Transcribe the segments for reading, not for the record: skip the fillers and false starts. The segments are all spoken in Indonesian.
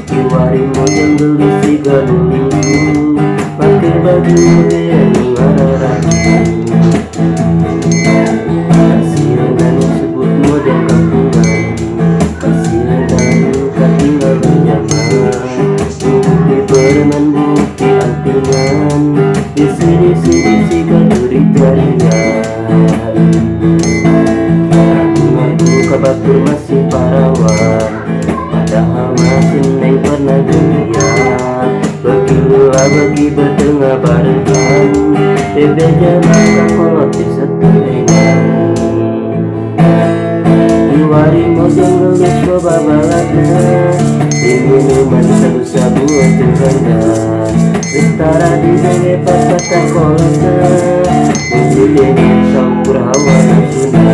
Kiwari model gelis siga dulu pakai baju model ngararaku. Kasihan sebut model kampungan, kasihan katinggal berjaman. Bukti berenang bukti antingan, disi siga duri tarian. Aku kabatur masih parawan, padahal masih neng pernah geliat. Bagi bertengah barengan, bebe jangan kolot di setengan. Kiwari model gelis coba balada, di minuman sabu-sabu jengkanda. Lestara di dene pas kata kolota, di dene sampur hawa nafsuna.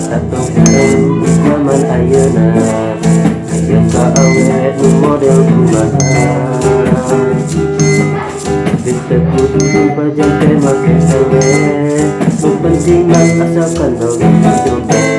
Atau bareng zaman ayeuna, ayo ka awet nu model kumaha. Kita kudu bajang teh make sawe, nu penting mah asalkan doge joget.